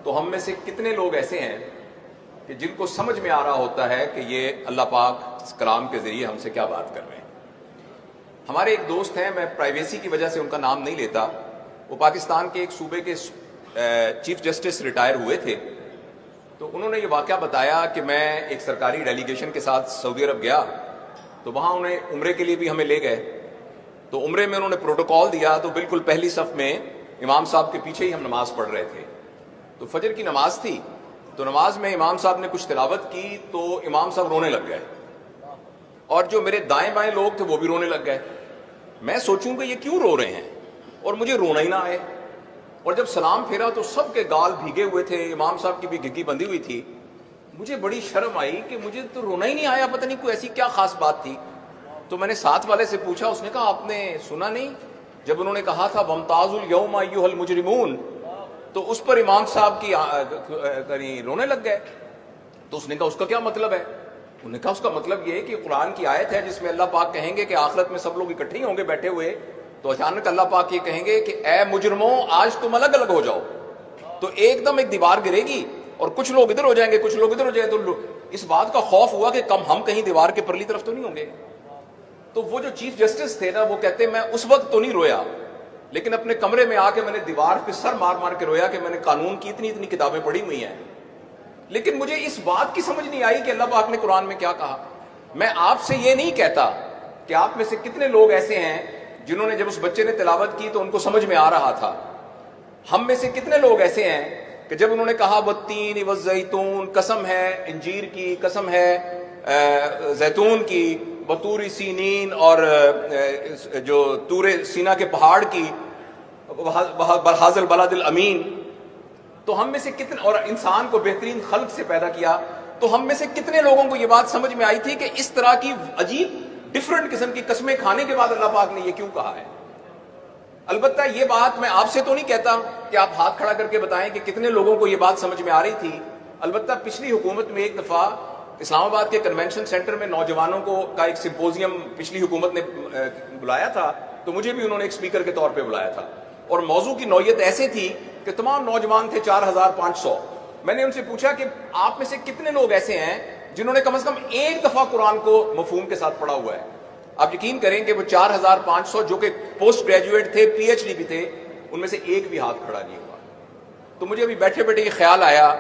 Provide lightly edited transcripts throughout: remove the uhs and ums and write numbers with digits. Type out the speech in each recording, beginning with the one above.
تو ہم میں سے کتنے لوگ ایسے ہیں کہ جن کو سمجھ میں آ رہا ہوتا ہے کہ یہ اللہ پاک اس کلام کے ذریعے ہم سے کیا بات کر رہے ہیں؟ ہمارے ایک دوست ہیں، میں پرائیویسی کی وجہ سے ان کا نام نہیں لیتا، وہ پاکستان کے ایک صوبے کے چیف جسٹس ریٹائر ہوئے تھے، تو انہوں نے یہ واقعہ بتایا کہ میں ایک سرکاری ڈیلیگیشن کے ساتھ سعودی عرب گیا، تو وہاں انہیں عمرے کے لیے بھی ہمیں لے گئے، تو عمرے میں انہوں نے پروٹوکال دیا، تو بالکل پہلی صف میں امام صاحب کے پیچھے ہی ہم نماز پڑھ رہے تھے، تو فجر کی نماز تھی، تو نماز میں امام صاحب نے کچھ تلاوت کی تو امام صاحب رونے لگ گئے، اور جو میرے دائیں بائیں لوگ تھے وہ بھی رونے لگ گئے۔ میں سوچوں کہ یہ کیوں رو رہے ہیں، اور مجھے رونا ہی نہ آئے، اور جب سلام پھیرا تو سب کے گال بھیگے ہوئے تھے، امام صاحب کی بھی گھگی بندھی ہوئی تھی، مجھے بڑی شرم آئی کہ مجھے تو رونا ہی نہیں آیا، پتہ نہیں کوئی ایسی کیا خاص بات تھی۔ تو میں نے ساتھ والے سے پوچھا، اس نے کہا آپ نے سنا نہیں جب انہوں نے کہا تھا وَامْتَازُوا الْيَوْمَ أَيُّهَا الْمُجْرِمُونَ، تو اس پر امام صاحب کی رونے لگ گئے۔ تو اس نے کہا اس کا کیا مطلب ہے؟ انہوں نے کہا اس کا مطلب یہ ہے کہ قرآن کی آیت ہے جس میں اللہ پاک کہیں گے کہ آخرت میں سب لوگ اکٹھے ہی ہوں گے بیٹھے ہوئے، تو اچانک اللہ پاک یہ کہیں گے کہ اے مجرموں آج تم الگ الگ ہو جاؤ، تو ایک دم ایک دیوار گرے گی اور کچھ لوگ ادھر ہو جائیں گے کچھ لوگ ادھر ہو جائیں گے، تو اس بات کا خوف ہوا کہ ہم کہیں دیوار کے پرلی طرف تو نہیں ہوں گے۔ تو وہ جو چیف جسٹس تھے نا، وہ کہتے میں اس وقت تو نہیں رویا، لیکن اپنے کمرے میں آ کے میں نے دیوار پہ سر مار مار کے رویا کہ میں نے قانون کی اتنی کتابیں پڑھی ہوئی ہیں، لیکن مجھے اس بات کی سمجھ نہیں آئی کہ اللہ پاک نے قرآن میں کیا کہا۔ میں آپ سے یہ نہیں کہتا کہ آپ میں سے کتنے لوگ ایسے ہیں جنہوں نے جب اس بچے نے تلاوت کی تو ان کو سمجھ میں آ رہا تھا، ہم میں سے کتنے لوگ ایسے ہیں کہ جب انہوں نے کہا والتین والزیتون، قسم ہے انجیر کی، قسم ہے زیتون کی، بطور سینین، اور جو طور سینا کے پہاڑ کی، بہذا البلد الامین، تو ہم میں سے کتنے، اور انسان کو بہترین خلق سے پیدا کیا، تو ہم میں سے کتنے لوگوں کو یہ بات سمجھ میں آئی تھی کہ اس طرح کی عجیب ڈفرنٹ قسم کی قسمیں کھانے کے بعد اللہ پاک نے یہ کیوں کہا ہے؟ البتہ یہ بات میں آپ سے تو نہیں کہتا کہ آپ ہاتھ کھڑا کر کے بتائیں کہ کتنے لوگوں کو یہ بات سمجھ میں آ رہی تھی۔ البتہ پچھلی حکومت میں ایک دفعہ اسلام آباد کے کنونشن سینٹر میں نوجوانوں کا ایک سمپوزیم پچھلی حکومت نے بلایا تھا، تو مجھے بھی انہوں نے ایک اسپیکر کے طور پہ بلایا تھا، اور موضوع کی نوعیت ایسے تھی کہ تمام نوجوان تھے 4500۔ میں نے ان سے پوچھا کہ آپ میں سے کتنے لوگ ایسے ہیں جنہوں نے کم از کم ایک دفعہ قرآن کو مفہوم کے ساتھ پڑھا ہوا ہے؟ آپ یقین کریں کہ وہ 4500 جو کہ پوسٹ گریجویٹ تھے، پی ایچ ڈی بھی تھے، ان میں سے ایک بھی ہاتھ کھڑا نہیں ہوا۔ تو مجھے ابھی بیٹھے بیٹھے یہ خیال آیا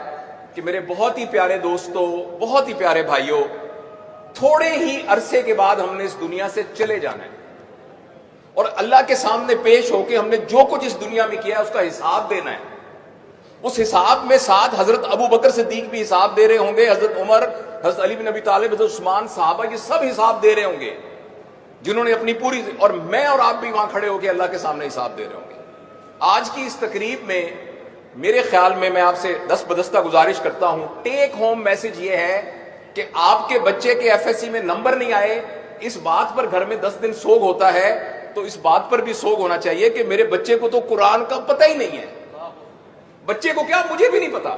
کہ میرے بہت ہی پیارے دوستوں، بہت ہی پیارے بھائیوں، تھوڑے ہی عرصے کے بعد ہم نے اس دنیا سے چلے جانا ہے، اور اللہ کے سامنے پیش ہو کے ہم نے جو کچھ اس دنیا میں کیا ہے اس کا حساب دینا ہے۔ اس حساب میں ساتھ حضرت ابو بکر صدیق بھی حساب دے رہے ہوں گے، حضرت عمر، حضرت علی بن ابی طالب، حضرت عثمان، صحابہ، یہ سب حساب دے رہے ہوں گے جنہوں نے اپنی پوری، اور میں اور آپ بھی وہاں کھڑے ہو کے اللہ کے سامنے حساب دے رہے ہوں گے۔ آج کی اس تقریب میں میرے خیال میں آپ سے دست بدستہ گزارش کرتا ہوں، ٹیک ہوم میسج یہ ہے کہ آپ کے بچے کے ایف ایس سی میں نمبر نہیں آئے، اس بات پر گھر میں 10 دن سوگ ہوتا ہے، تو اس بات پر بھی سوگ ہونا چاہیے کہ میرے بچے کو تو قرآن کا پتہ ہی نہیں ہے۔ بچے کو کیا، مجھے بھی نہیں پتا،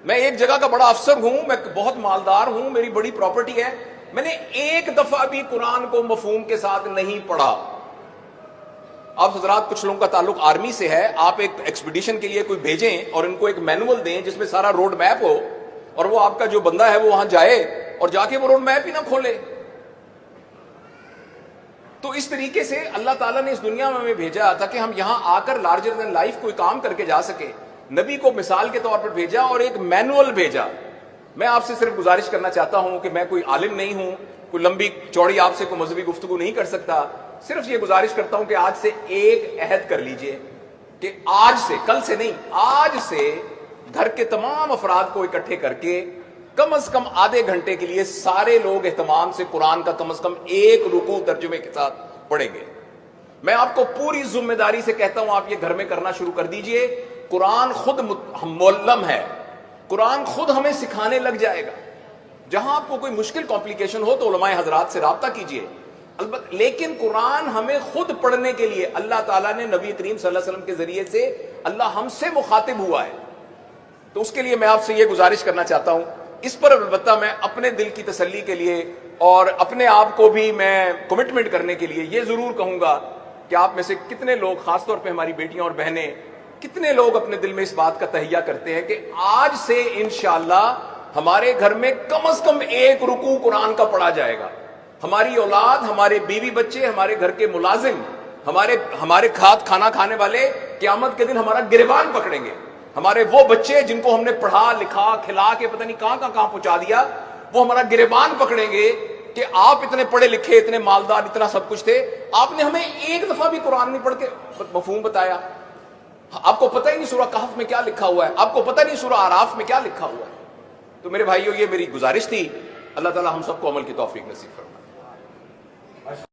میں ایک جگہ کا بڑا افسر ہوں، میں بہت مالدار ہوں، میری بڑی پراپرٹی ہے، میں نے ایک دفعہ بھی قرآن کو مفہوم کے ساتھ نہیں پڑھا۔ آپ حضرات کچھ لوگوں کا تعلق آرمی سے ہے، آپ ایک ایکسپیڈیشن کے لیے کوئی بھیجیں اور ان کو ایک مینول دیں جس میں سارا روڈ میپ ہو، اور وہ آپ کا جو بندہ ہے وہ وہاں جائے اور جا کے وہ روڈ میپ ہی نہ کھولے۔ تو اس طریقے سے اللہ تعالیٰ نے اس دنیا میں ہمیں بھیجا تھا کہ ہم یہاں آ کر لارجر دین لائف کوئی کام کر کے جا سکے۔ نبی کو مثال کے طور پر بھیجا اور ایک مینول بھیجا۔ میں آپ سے صرف گزارش کرنا چاہتا ہوں کہ میں کوئی عالم نہیں ہوں، کوئی لمبی چوڑی آپ سے کوئی مذہبی گفتگو نہیں کر سکتا، صرف یہ گزارش کرتا ہوں کہ آج سے ایک عہد کر لیجئے کہ آج سے، کل سے نہیں، آج سے گھر کے تمام افراد کو اکٹھے کر کے کم از کم آدھے گھنٹے کے لیے سارے لوگ اہتمام سے قرآن کا کم از کم ایک رکوع ترجمے کے ساتھ پڑھیں گے۔ میں آپ کو پوری ذمہ داری سے کہتا ہوں آپ یہ گھر میں کرنا شروع کر دیجئے۔ قرآن خود معلم ہے، قرآن خود ہمیں سکھانے لگ جائے گا۔ جہاں آپ کو کوئی مشکل کمپلیکیشن ہو تو علماء حضرات سے رابطہ کیجئے، البتہ لیکن قرآن ہمیں خود پڑھنے کے لیے اللہ تعالیٰ نے نبی کریم صلی اللہ علیہ وسلم کے ذریعے سے اللہ ہم سے مخاطب ہوا ہے، تو اس کے لیے میں آپ سے یہ گزارش کرنا چاہتا ہوں۔ اس پر البتہ میں اپنے دل کی تسلی کے لیے اور اپنے آپ کو بھی میں کمٹمنٹ کرنے کے لیے یہ ضرور کہوں گا کہ آپ میں سے کتنے لوگ، خاص طور پہ ہماری بیٹیاں اور بہنیں، کتنے لوگ اپنے دل میں اس بات کا تہیہ کرتے ہیں کہ آج سے انشاءاللہ ہمارے گھر میں کم از کم ایک رکوع قرآن کا پڑھا جائے گا، ہماری اولاد، ہمارے بیوی بچے، ہمارے گھر کے ملازم، ہمارے کھانا کھانے والے قیامت کے دن ہمارا گریبان پکڑیں گے، ہمارے وہ بچے جن کو ہم نے پڑھا لکھا کھلا کے پتہ نہیں کہاں پہنچا دیا، وہ ہمارا گریبان پکڑیں گے کہ آپ اتنے پڑھے لکھے، اتنے مالدار، اتنا سب کچھ تھے، آپ نے ہمیں ایک دفعہ بھی قرآن نہیں پڑھ کے مفہوم بتایا، آپ کو پتہ ہی نہیں سورہ کہف میں کیا لکھا ہوا ہے، آپ کو پتہ نہیں سورہ اعراف میں کیا لکھا ہوا ہے۔ تو میرے بھائیوں، یہ میری گزارش تھی، اللہ تعالی ہم سب کو عمل کی توفیق نصیب فرمائے۔